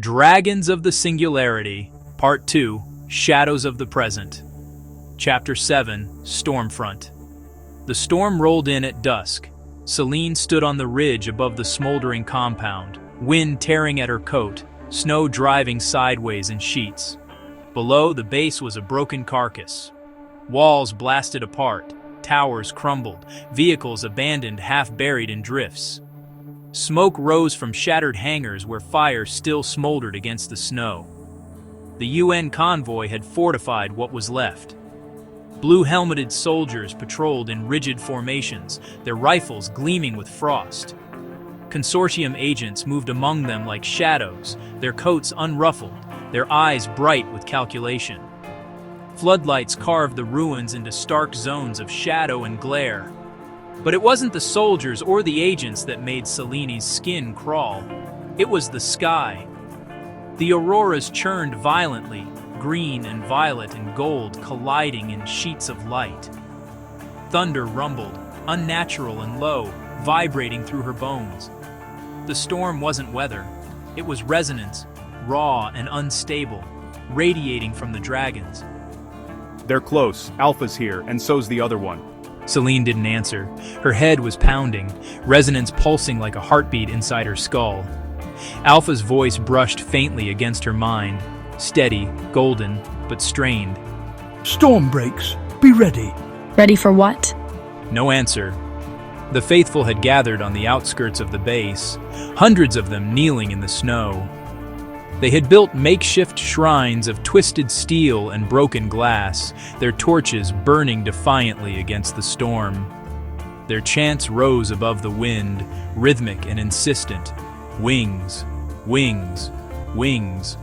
Dragons of the Singularity, Part 2, Shadows of the Present. Chapter 7, Stormfront. The storm rolled in at dusk. Selene stood on the ridge above the smoldering compound, wind tearing at her coat, snow driving sideways in sheets. Below, the base was a broken carcass. Walls blasted apart, towers crumbled, vehicles abandoned, half buried in drifts. Smoke rose from shattered hangars where fire still smoldered against the snow. The UN convoy had fortified what was left. Blue-helmeted soldiers patrolled in rigid formations, their rifles gleaming with frost. Consortium agents moved among them like shadows, their coats unruffled, their eyes bright with calculation. Floodlights carved the ruins into stark zones of shadow and glare. But it wasn't the soldiers or the agents that made Selene's skin crawl. It was the sky. The auroras churned violently, green and violet and gold colliding in sheets of light. Thunder rumbled, unnatural and low, vibrating through her bones. The storm wasn't weather. It was resonance, raw and unstable, radiating from the dragons. They're close. Alpha's here, and so's the other one. Selene didn't answer. Her head was pounding, resonance pulsing like a heartbeat inside her skull. Alpha's voice brushed faintly against her mind, steady, golden, but strained. Storm breaks. Be ready. Ready for what? No answer. The faithful had gathered on the outskirts of the base, hundreds of them kneeling in the snow. They had built makeshift shrines of twisted steel and broken glass, their torches burning defiantly against the storm. Their chants rose above the wind, rhythmic and insistent. Wings, wings, wings.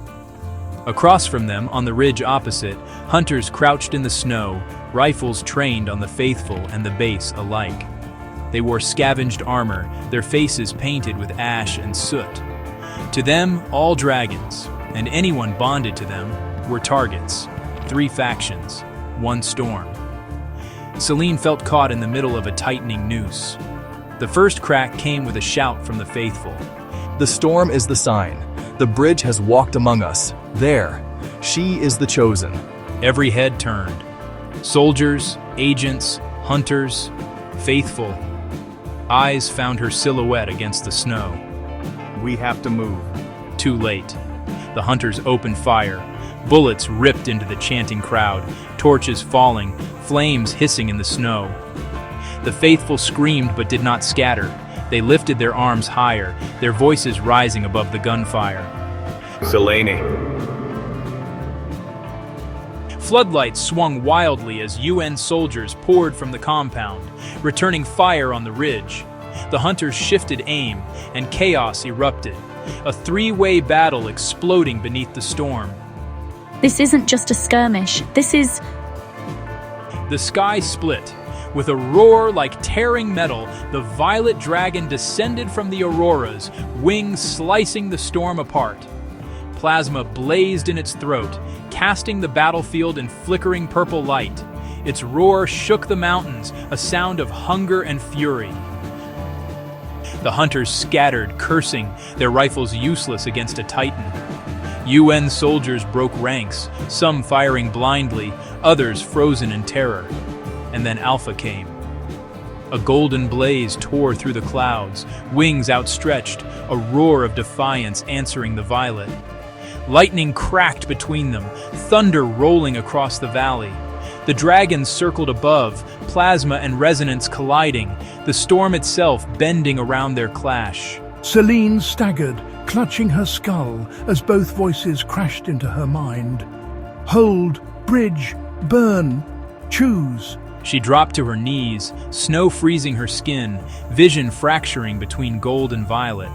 Across from them, on the ridge opposite, hunters crouched in the snow, rifles trained on the faithful and the base alike. They wore scavenged armor, their faces painted with ash and soot. To them, all dragons, and anyone bonded to them, were targets. 3 factions, 1 storm. Selene felt caught in the middle of a tightening noose. The first crack came with a shout from the faithful. The storm is the sign. The bridge has walked among us. There. She is the chosen. Every head turned. Soldiers, agents, hunters, faithful. Eyes found her silhouette against the snow. We have to move. Too late. The hunters opened fire. Bullets ripped into the chanting crowd, torches falling, flames hissing in the snow. The faithful screamed but did not scatter. They lifted their arms higher, their voices rising above the gunfire. Selene. Floodlights swung wildly as UN soldiers poured from the compound, returning fire on the ridge. The hunters shifted aim, and chaos erupted, a 3-way battle exploding beneath the storm. This isn't just a skirmish. This is... The sky split. With a roar like tearing metal, the violet dragon descended from the auroras, wings slicing the storm apart. Plasma blazed in its throat, casting the battlefield in flickering purple light. Its roar shook the mountains, a sound of hunger and fury. The hunters scattered, cursing, their rifles useless against a titan. UN soldiers broke ranks, some firing blindly, others frozen in terror. And then Alpha came. A golden blaze tore through the clouds, wings outstretched, a roar of defiance answering the violet. Lightning cracked between them, thunder rolling across the valley. The dragons circled above, plasma and resonance colliding, the storm itself bending around their clash. Selene staggered, clutching her skull as both voices crashed into her mind. Hold, bridge, burn, choose. She dropped to her knees, snow freezing her skin, vision fracturing between gold and violet.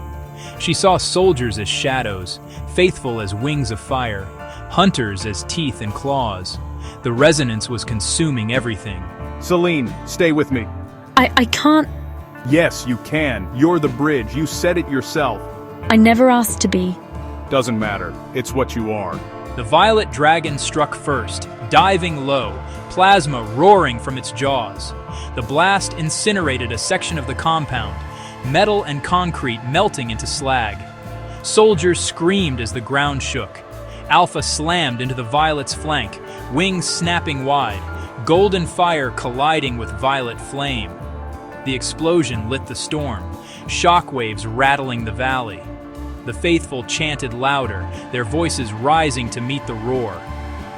She saw soldiers as shadows, faithful as wings of fire, hunters as teeth and claws. The resonance was consuming everything. Selene, stay with me. I can't... Yes, you can. You're the bridge. You said it yourself. I never asked to be. Doesn't matter. It's what you are. The violet dragon struck first, diving low, plasma roaring from its jaws. The blast incinerated a section of the compound, metal and concrete melting into slag. Soldiers screamed as the ground shook. Alpha slammed into the Violet's flank, wings snapping wide, golden fire colliding with violet flame. The explosion lit the storm, shockwaves rattling the valley. The faithful chanted louder, their voices rising to meet the roar.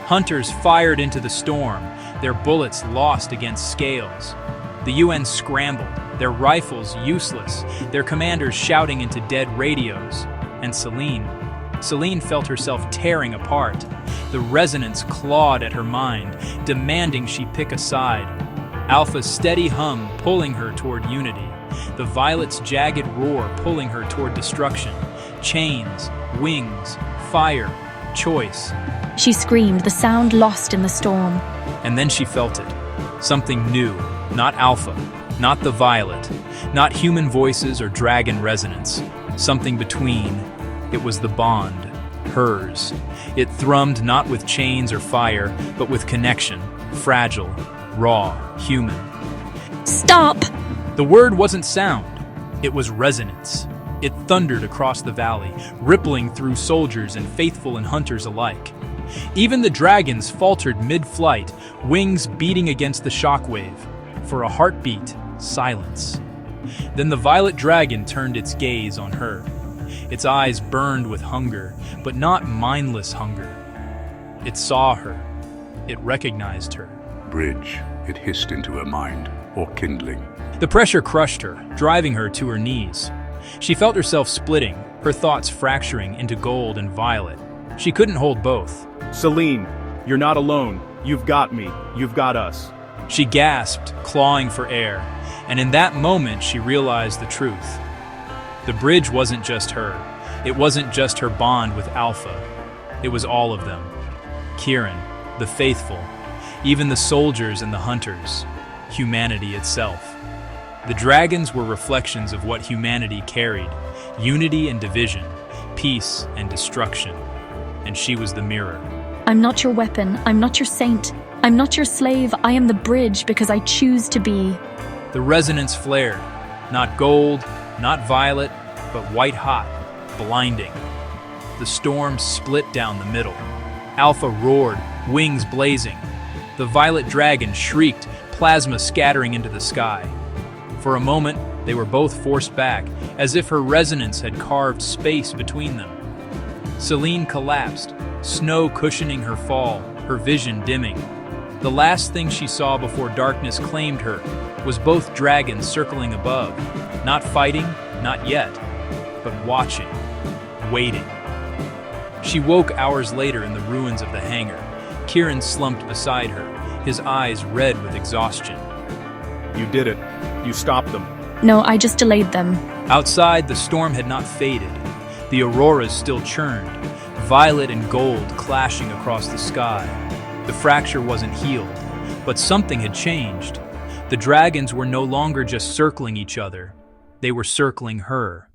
Hunters fired into the storm, their bullets lost against scales. The UN scrambled, their rifles useless, their commanders shouting into dead radios. And Selene felt herself tearing apart. The resonance clawed at her mind, demanding she pick a side. Alpha's steady hum pulling her toward unity. The Violet's jagged roar pulling her toward destruction. Chains, wings, fire, choice. She screamed, the sound lost in the storm. And then she felt it. Something new. Not Alpha, not the Violet, not human voices or dragon resonance. Something between. It was the bond, hers. It thrummed not with chains or fire, but with connection, fragile, raw, human. Stop! The word wasn't sound, it was resonance. It thundered across the valley, rippling through soldiers and faithful and hunters alike. Even the dragons faltered mid-flight, wings beating against the shockwave. For a heartbeat, silence. Then the violet dragon turned its gaze on her. Its eyes burned with hunger, but not mindless hunger. It saw her. It recognized her. Bridge, it hissed into her mind, or kindling. The pressure crushed her, driving her to her knees. She felt herself splitting, her thoughts fracturing into gold and violet. She couldn't hold both. Selene, you're not alone. You've got me. You've got us. She gasped, clawing for air, and in that moment she realized the truth. The bridge wasn't just her. It wasn't just her bond with Alpha. It was all of them. Kieran, the faithful, even the soldiers and the hunters, humanity itself. The dragons were reflections of what humanity carried, unity and division, peace and destruction. And she was the mirror. I'm not your weapon. I'm not your saint. I'm not your slave. I am the bridge because I choose to be. The resonance flared. Not gold, not violet, but white hot, blinding. The storm split down the middle. Alpha roared, wings blazing. The violet dragon shrieked, plasma scattering into the sky. For a moment, they were both forced back, as if her resonance had carved space between them. Selene collapsed, snow cushioning her fall, her vision dimming. The last thing she saw before darkness claimed her was both dragons circling above, not fighting, not yet, but watching, waiting. She woke hours later in the ruins of the hangar. Kieran slumped beside her, his eyes red with exhaustion. You did it. You stopped them. No, I just delayed them. Outside, the storm had not faded. The auroras still churned, violet and gold clashing across the sky. The fracture wasn't healed, but something had changed. The dragons were no longer just circling each other. They were circling her.